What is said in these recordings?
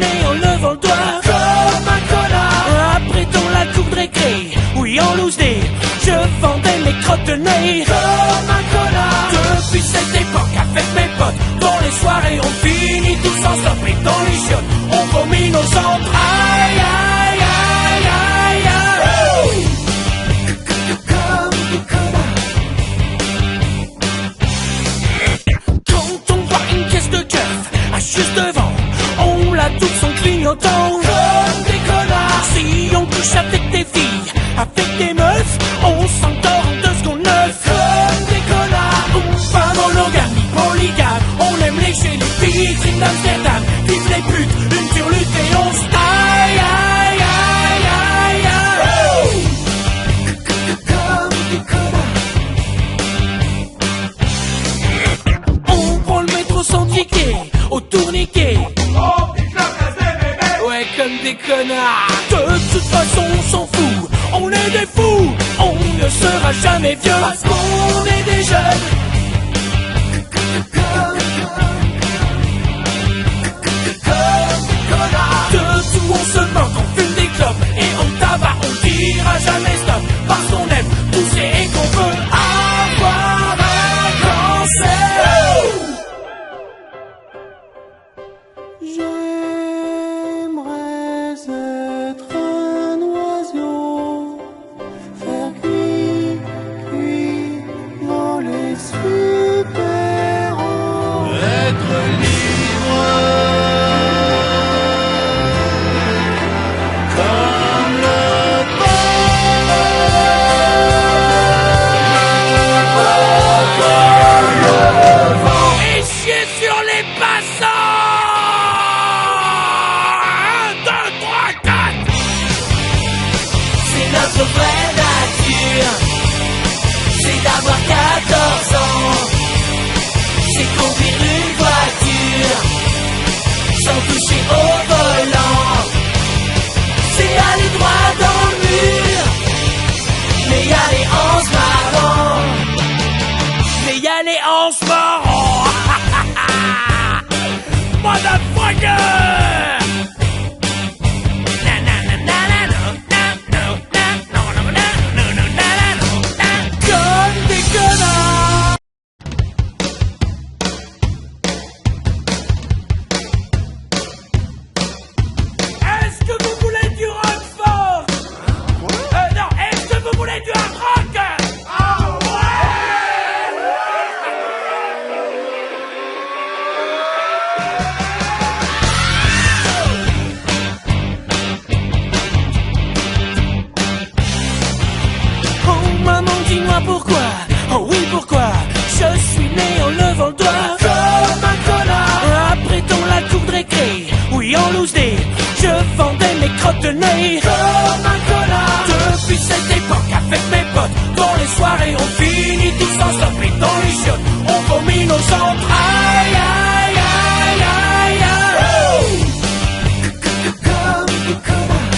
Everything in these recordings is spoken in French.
né en levant le doigt comme un connard. Après dans la cour de récré, oui en loose day, je vendais mes crottes de nez comme un connard. Depuis cette époque avec mes potes, dans les soirées on finit tous ensemble et dans les chiottes on vomit nos entrailles. Aïe aïe aïe aïe. Comme des connards. Quand on voit une caisse de keuf juste devant, on la touche en clignotant comme des connards. Si on couche avec des filles, avec des meufs, on s'endort en 2 secondes 9 comme des connards. Pas monogamie, polygame, on aime lécher les filles, vitrines d'Amsterdam, vive les putes, une turlute et on se taille. Aïe aïe aïe aïe. Comme des connards. On prend le métro sans ticket, au tourniquet. Ouais, comme des connards. De toute façon, on s'en fout. On est des fous. On ne sera jamais vieux parce qu'on est des jeunes. De tout, on se moque, on fume des clopes et on tabac. On dira jamais stop parce qu'on aime pousser et qu'on veut avoir un cancer. J'aimerais être un oiseau, faire cuit, cuit, voler super haut, être libre comme le vent. Et chier sur les passants. 1, 2, 3, 4. C'est notre vraie nature, c'est d'avoir 14 ans, c'est conduire une voiture sans toucher au volant, c'est aller droit dans le mur, mais y aller en se marrant. Mais y aller en ce moment. Motherfucker. Comme des connards. Est-ce que vous voulez du rock fort? Non, est-ce que vous voulez du hard rock? Ah Oh maman, dis-moi pourquoi, oh oui pourquoi, je suis né en levant le doigt comme un connard. Après dans la cour de récré, oui en loose day, je vendais mes crottes de nez comme un connard. Depuis cette époque avec mes potes, dans les soirées on finit tous ensemble et dans les chiottes on vomit nos entrailles. Aïe aïe aïe aïe. Comme des connards.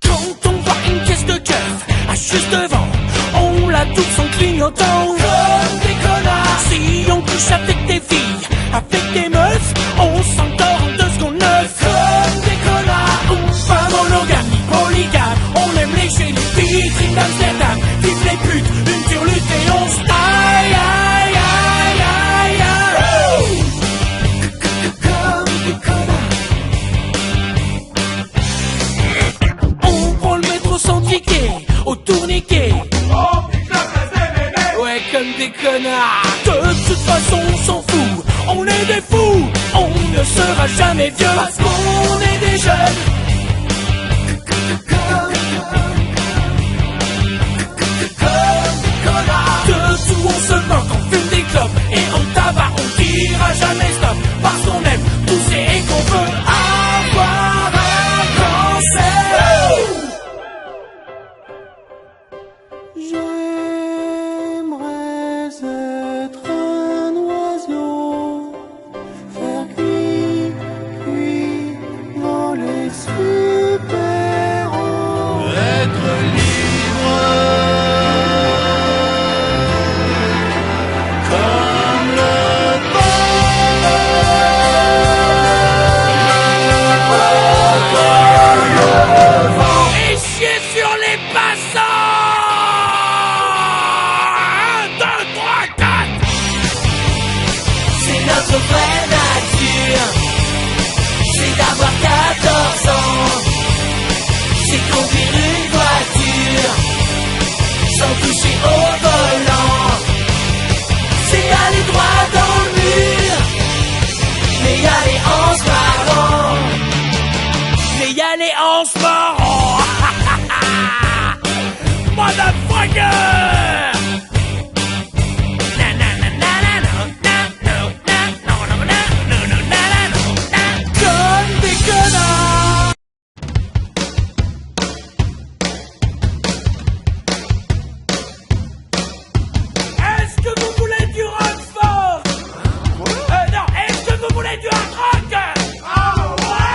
Quand on voit une caisse de keuf juste devant, on la touche en clignotant comme des connards. Si on couche avec des filles, avec des meufs, on s'endort en 2 secondes 9 comme des connards. Pas monogamie, polygame, on aime lécher les filles, vitrines d'Amsterdam, vive les putes, une turlute et on se taille. Aïe aïe aïe aïe. Comme des connards. On prend le métro sans ticket, au tourniquet. Ouais, comme des connards. De toute façon, on s'en fout. On est des fous. On ne sera jamais vieux parce qu'on est des jeunes. De tout, on se moque, on fume des clopes et on tabac. On dira jamais stop parce qu'on aime pousser et qu'on veut avoir un cancer. J'aimerais être un oiseau, faire cuit, cuit, voler super haut, être libre comme le vent. notre vraie nature. C'est d'avoir 14 ans. C'est conduire une voiture sans toucher au volant. C'est aller droit dans le mur, mais y aller en se marrant. Mais y aller en se marrant. Motherfucker! Comme des connards. Est-ce que vous voulez du rock fort? Non, est-ce que vous voulez du hard rock? Ah ouais!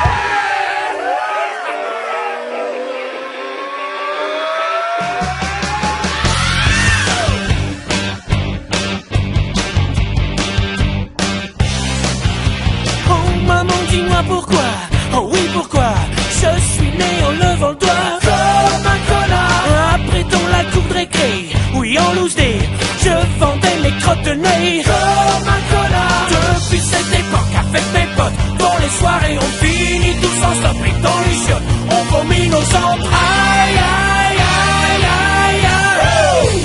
Oh maman, dis-moi pourquoi, oh oui pourquoi, je suis né en levant le doigt comme un connard. Après dans la cour de récré, oui en loose day, je vendais mes crottes de nez comme un connard. Depuis cette époque, avec mes potes, dans les soirées on finit tous en stop et dans les chiottes, on vomit nos entrailles. Aïe, aïe, aïe, aïe.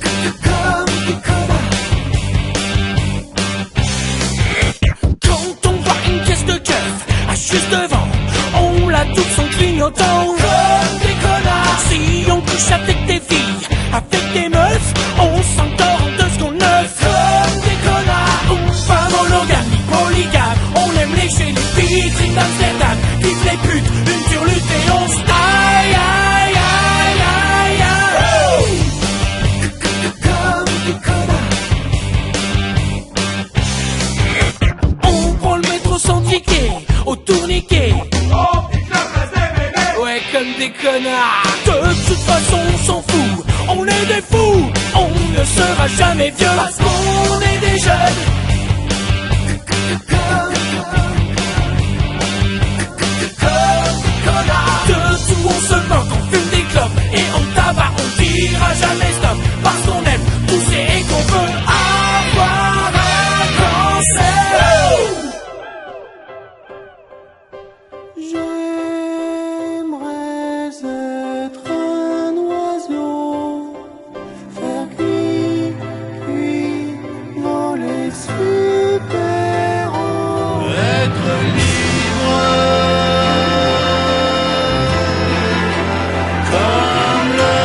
Comme des connards. Quand on voit une caisse de keuf à juste devant, on la touche en clignotant comme des connards. Si on couche avec des filles, avec des meufs, on s'endort en 2 secondes 9 comme des connards. Pas monogame, ni polygame, on aime lécher les vitrines d'Amsterdam. Vive les putes, une turlute et on se taille. Aïe, aïe, aïe, aïe. Comme des connards. On prend le métro sans ticket, au tourniquet. Ouais, comme des connards. De toute façon, on s'en fout. On est des fous. On ne sera jamais vieux parce qu'on est des jeunes. De tout, on se moque, on fume des clopes et on tabac, on dira jamais stop parce qu'on aime pousser et qu'on veut avoir un cancer. J'aimerais être un oiseau, faire cuit, cuit, voler super haut. Être libre comme le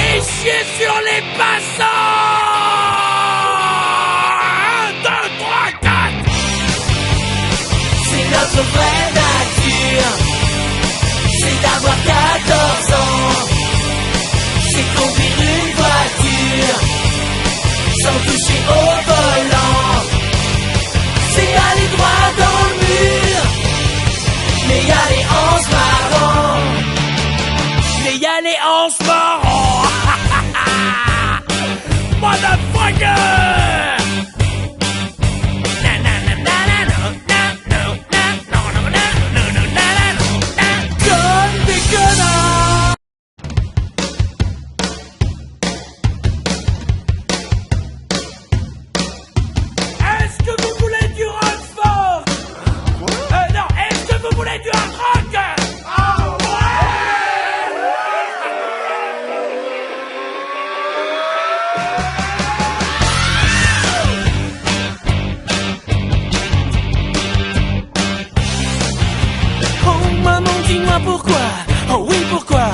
Et chier sur les passants. 1, 2, 3, 4. C'est notre vraie nature. C'est d'avoir 14 ans. C'est conduire une voiture sans toucher au volant. C'est aller droit dans le mur, mais y aller en se marrant. Mais y aller en se marrant. Motherfucker. Comme des connards. Est-ce que vous voulez du rock fort? Non, est-ce que vous voulez du hard rock? Ah ouais! Oh maman, dis-moi pourquoi, oh oui pourquoi,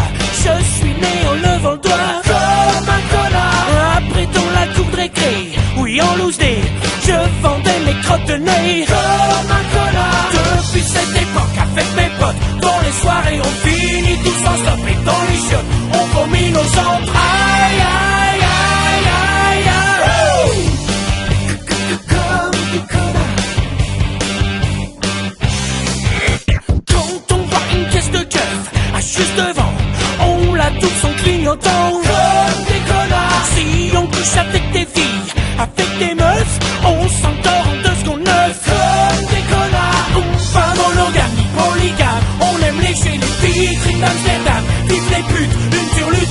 je suis né en levant le doigt comme un connard. Après dans la cour de récré, oui en loose day, je vendais mes crottes de nez comme un connard. Depuis cette époque, avec mes potes, dans les soirées on finit tous en stop et dans les chiottes, on vomit nos entrailles. Aïe, aïe, aïe, aïe. Comme des connards. Quand on voit une caisse de keuf à juste devant, on la touche en clignotant comme des connards. Si on couche avec des filles, avec des meufs, on s'endort en 2 secondes 9 comme des connards. Pas monogame, ni polygame, on aime lécher les vitrines d'Amsterdam. Vive les putes, une turlute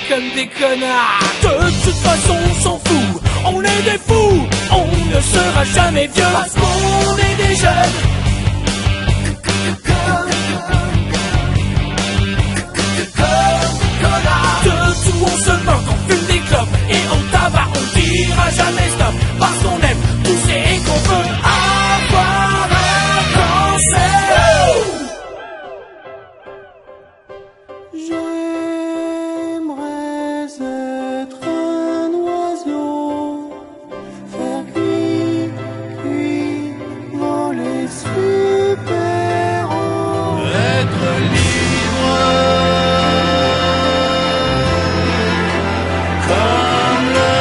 comme des connards. De toute façon on s'en fout, on est des fous, on ne sera jamais vieux parce qu'on est des jeunes. De tout on se moque, on fume des clopes et on tabac, on dira jamais stop parce qu'on aime pousser et qu'on veut avoir un cancer. J'aimerais être un oiseau, faire cuit, voler super haut. Être libre comme le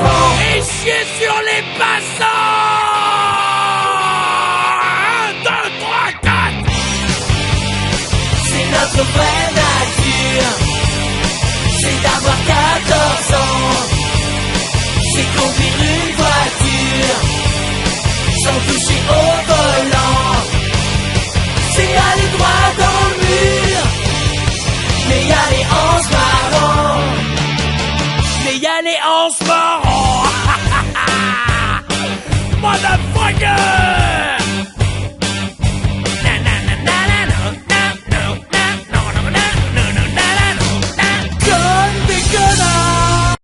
vent. Et chier sur les passants. 1, 2, 3, 4. C'est notre vraie nature, c'est d'avoir 14 ans, c'est conduire une voiture sans toucher au volant, c'est aller droit dans le mur, mais y aller en se marrant. Mais y aller en se marrant. Motherfucker. Comme des connards.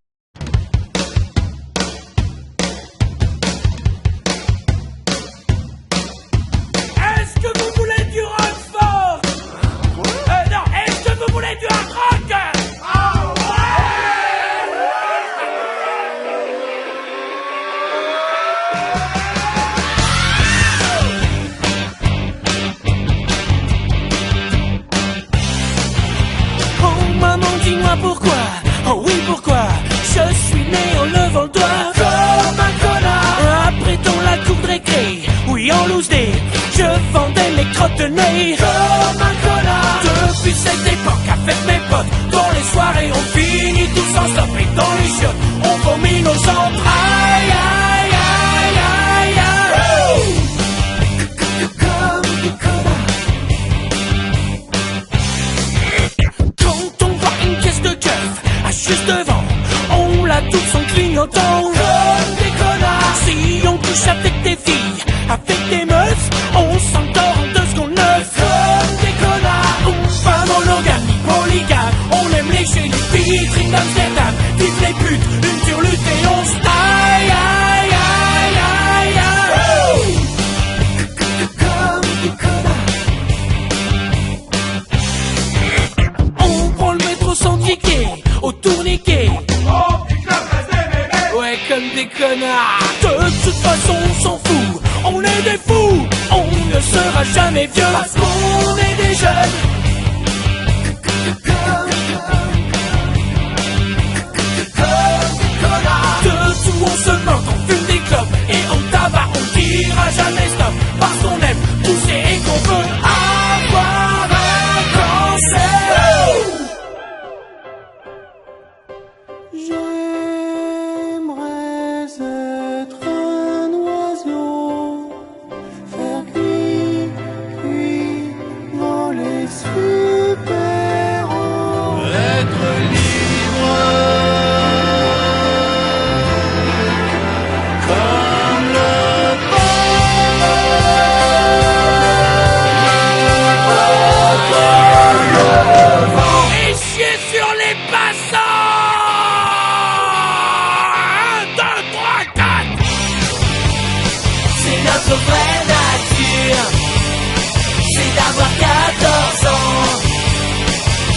Est-ce que vous voulez du rock fort? Non, est-ce que vous voulez du hard rock? Ah ouais. Oh maman, dis-moi pourquoi, oh oui pourquoi, je suis né en levant le doigt comme un connard. Après dans la cour de récré, oui en loose day, je vendais mes crottes de nez comme un connard. Depuis cette époque, avec mes potes, dans les soirées on finit tous en stop et dans les chiottes, on vomit nos entrailles. Aïe, aïe, aïe, aïe. Comme des connards. Quand on voit une caisse de keuf à juste devant, on la touche en clignotant comme des connards. Si on couche avec des filles, avec des meufs, on s'endort en 2 secondes 9 comme des connards. On pas monogame ni polygame, on aime lécher les vitrines d'Amsterdam. Vive les putes, une dure lutte et on se taille. Aïe, aïe, aïe, aïe. Comme des connards. On prend le métro sans ticket, au tourniquet. Ouais, comme des connards. De toute façon, on s'en fout. On est des fous. On ne sera jamais vieux parce qu'on est des jeunes. De tout, on se moque, on fume des clopes et on tabac, on dira jamais stop parce qu'on aime pousser et qu'on veut avoir un cancer. J'aimerais être un oiseau, faire cuit, voler super haut. Être libre comme le vent. Et chier sur les passants. 1, 2, 3, 4. C'est notre vraie nature, c'est d'avoir 14 ans,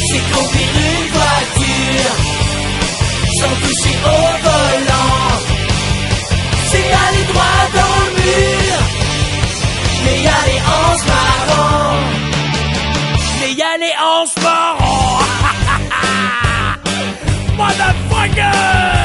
c'est conduire une voiture sans toucher au volant, c'est aller droit dans le mur, mais y aller en se marrant. Mais y aller en se marrant. Motherfucker.